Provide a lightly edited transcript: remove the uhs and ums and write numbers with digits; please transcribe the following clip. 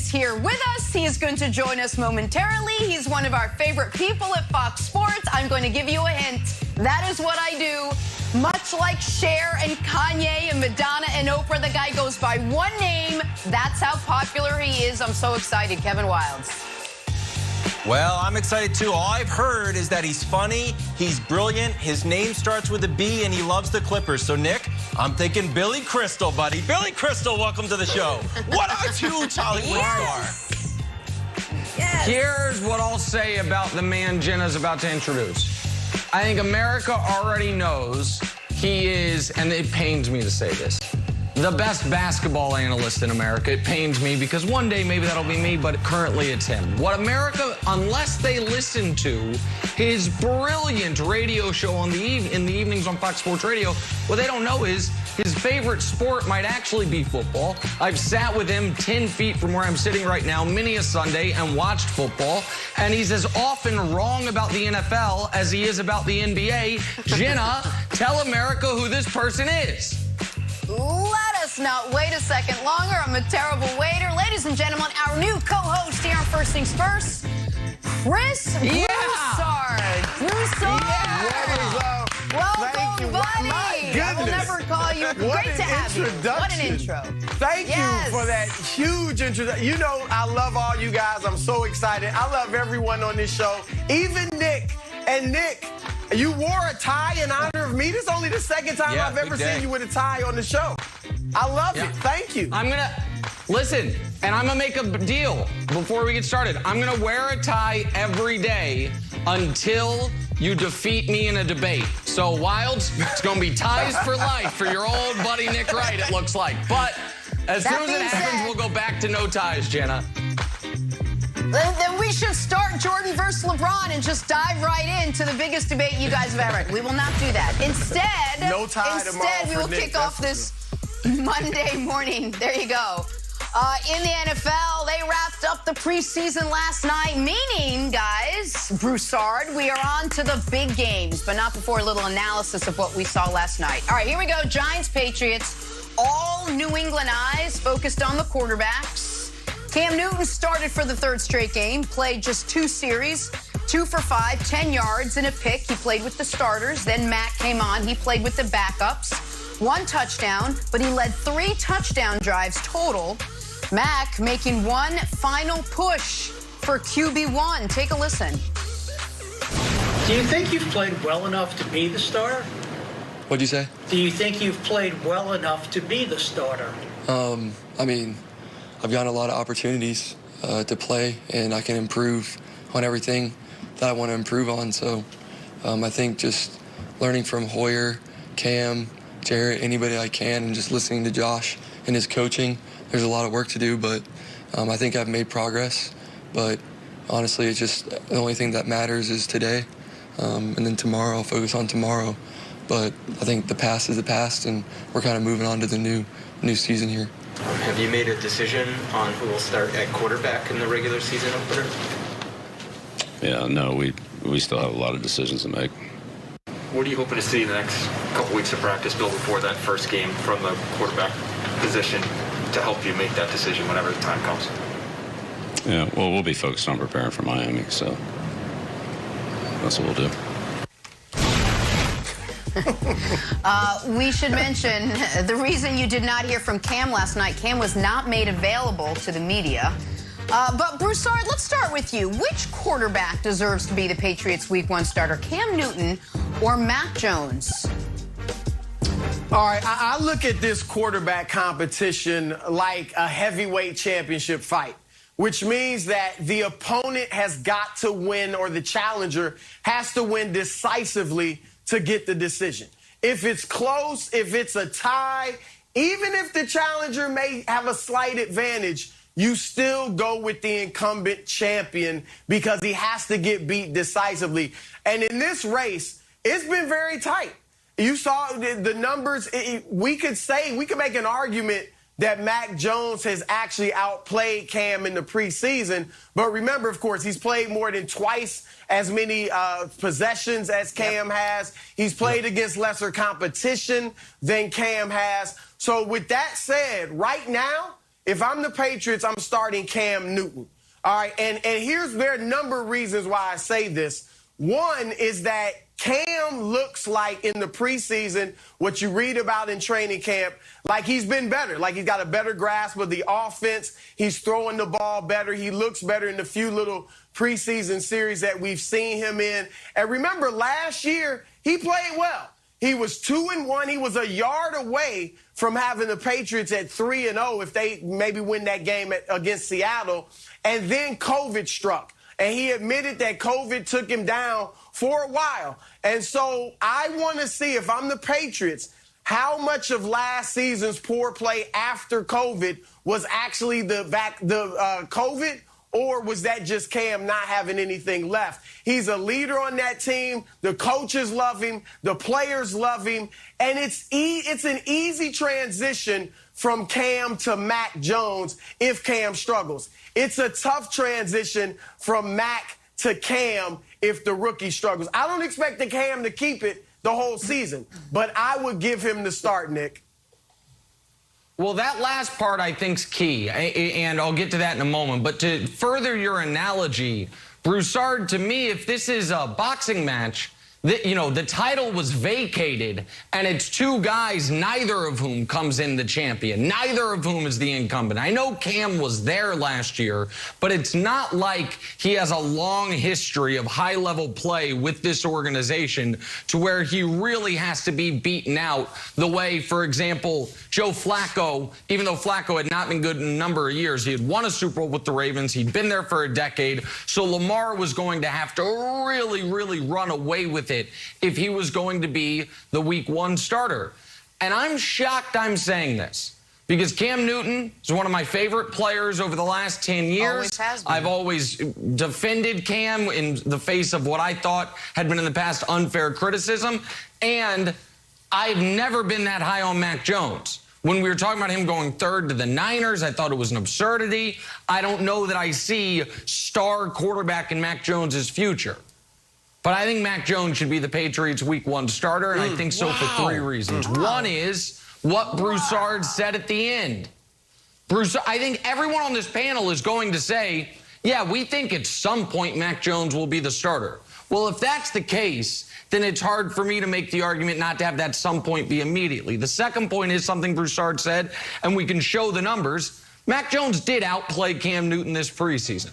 is here with us. He is going to join us momentarily. He's one of our favorite people at Fox Sports. I'm going to give you a hint. That is what I do. Much like Cher and Kanye and Madonna and Oprah, the guy goes by one name. That's how popular he is. I'm so excited. Kevin Wildes. Well, I'm excited too. All I've heard is that he's funny, he's brilliant, his name starts with a B, and he loves the Clippers. So, Nick, I'm thinking Billy Crystal, buddy. Billy Crystal, welcome to the show. What a huge Hollywood star. Yes. Here's what I'll say about the man Jenna's about to introduce. I think America already knows he is, and it pains me to say this, the best basketball analyst in America. It pains me because one day maybe that'll be me, but currently it's him. What America, unless they listen to his brilliant radio show in the evenings on Fox Sports Radio, what they don't know is his favorite sport might actually be football. I've sat with him 10 feet from where I'm sitting right now, many a Sunday, and watched football. And he's as often wrong about the NFL as he is about the NBA. Jenna, tell America who this person is. Let us not wait a second longer. I'm a terrible waiter. Ladies and gentlemen, our new co-host here on First Things First, Chris Broussard. Broussard. Yeah. Welcome, buddy. My goodness. I will never call you. Great to have you. What an intro. Thank you for that huge introduction. You know, I love all you guys. I'm so excited. I love everyone on this show, even Nick. And Nick, you wore a tie in honor of me. This is only the second time I've ever seen you with a tie on the show. I love it. Thank you. I'm going to, listen, and I'm going to make a deal before we get started. I'm going to wear a tie every day until you defeat me in a debate. So, Wildes, it's going to be ties for life for your old buddy Nick Wright, it looks like. But as soon as it happens, we'll go back to no ties, Jenna. Then we should start Jordan versus LeBron and just dive right into the biggest debate you guys have ever. We will not do that. Instead, we will kick off this Monday morning. There you go. In the NFL, they wrapped up the preseason last night, meaning, guys, Broussard, we are on to the big games, but not before a little analysis of what we saw last night. All right, here we go. Giants, Patriots, all New England eyes focused on the quarterbacks. Cam Newton started for the third straight game, played just 2 series, 2 for 5, 10 yards and a pick. He played with the starters. Then Matt came on. He played with the backups. 1 touchdown, but he led 3 touchdown drives total. Mac making one final push for QB1. Take a listen. Do you think you've played well enough to be the starter? What'd you say? Do you think you've played well enough to be the starter? I mean, I've gotten a lot of opportunities to play, and I can improve on everything that I want to improve on. So I think just learning from Hoyer, Cam, Jarrett, anybody I can, and just listening to Josh and his coaching. There's a lot of work to do, but I think I've made progress. But honestly, it's just the only thing that matters is today. And then tomorrow, I'll focus on tomorrow. But I think the past is the past, and we're kind of moving on to the new season here. Have you made a decision on who will start at quarterback in the regular season opener? Yeah, no, we still have a lot of decisions to make. What are you hoping to see in the next couple weeks of practice, Bill, before that first game from the quarterback position to help you make that decision whenever the time comes? Yeah, well, we'll be focused on preparing for Miami, so that's what we'll do. We should mention the reason you did not hear from Cam last night. Cam was not made available to the media. But Broussard, let's start with you. Which quarterback deserves to be the Patriots' Week 1 starter, Cam Newton or Mac Jones? All right, I look at this quarterback competition like a heavyweight championship fight, which means that the opponent has got to win, or the challenger has to win decisively to get the decision. If it's close, if it's a tie, even if the challenger may have a slight advantage, you still go with the incumbent champion because he has to get beat decisively. And in this race, it's been very tight. You saw the numbers. We could make an argument that Mac Jones has actually outplayed Cam in the preseason. But remember, of course, he's played more than twice as many possessions as Cam has. He's played against lesser competition than Cam has. So with that said, right now, if I'm the Patriots, I'm starting Cam Newton. All right, and there are a number of reasons why I say this. One is that Cam looks like in the preseason, what you read about in training camp, like he's been better. Like he's got a better grasp of the offense. He's throwing the ball better. He looks better in the few little preseason series that we've seen him in. And remember, last year, he played well. He was 2-1. He was a yard away from having the Patriots at 3-0 if they maybe win that game against Seattle. And then COVID struck. And he admitted that COVID took him down for a while. And so I want to see, if I'm the Patriots, how much of last season's poor play after COVID was actually the COVID, or was that just Cam not having anything left? He's a leader on that team. The coaches love him. The players love him. And it's an easy transition from Cam to Mac Jones if Cam struggles. It's a tough transition from Mac to Cam if the rookie struggles. I don't expect the Cam to keep it the whole season, but I would give him the start, Nick. Well, that last part I think's key, and I'll get to that in a moment. But to further your analogy, Broussard, to me, if this is a boxing match, the title was vacated, and it's two guys, neither of whom comes in the champion, neither of whom is the incumbent. I know Cam was there last year, but it's not like he has a long history of high-level play with this organization to where he really has to be beaten out the way, for example, Joe Flacco, even though Flacco had not been good in a number of years, he had won a Super Bowl with the Ravens, he'd been there for a decade, so Lamar was going to have to really, really run away with it if he was going to be the week 1 starter. And I'm shocked I'm saying this because Cam Newton is one of my favorite players over the last 10 years. Always has been. I've always defended Cam in the face of what I thought had been in the past unfair criticism. And I've never been that high on Mac Jones. When we were talking about him going 3rd to the Niners, I thought it was an absurdity. I don't know that I see star quarterback in Mac Jones' future. But I think Mac Jones should be the Patriots' week 1 starter, and I think so for 3 reasons. One is what Broussard said at the end. I think everyone on this panel is going to say, yeah, we think at some point Mac Jones will be the starter. Well, if that's the case, then it's hard for me to make the argument not to have that some point be immediately. The second point is something Broussard said, and we can show the numbers. Mac Jones did outplay Cam Newton this preseason.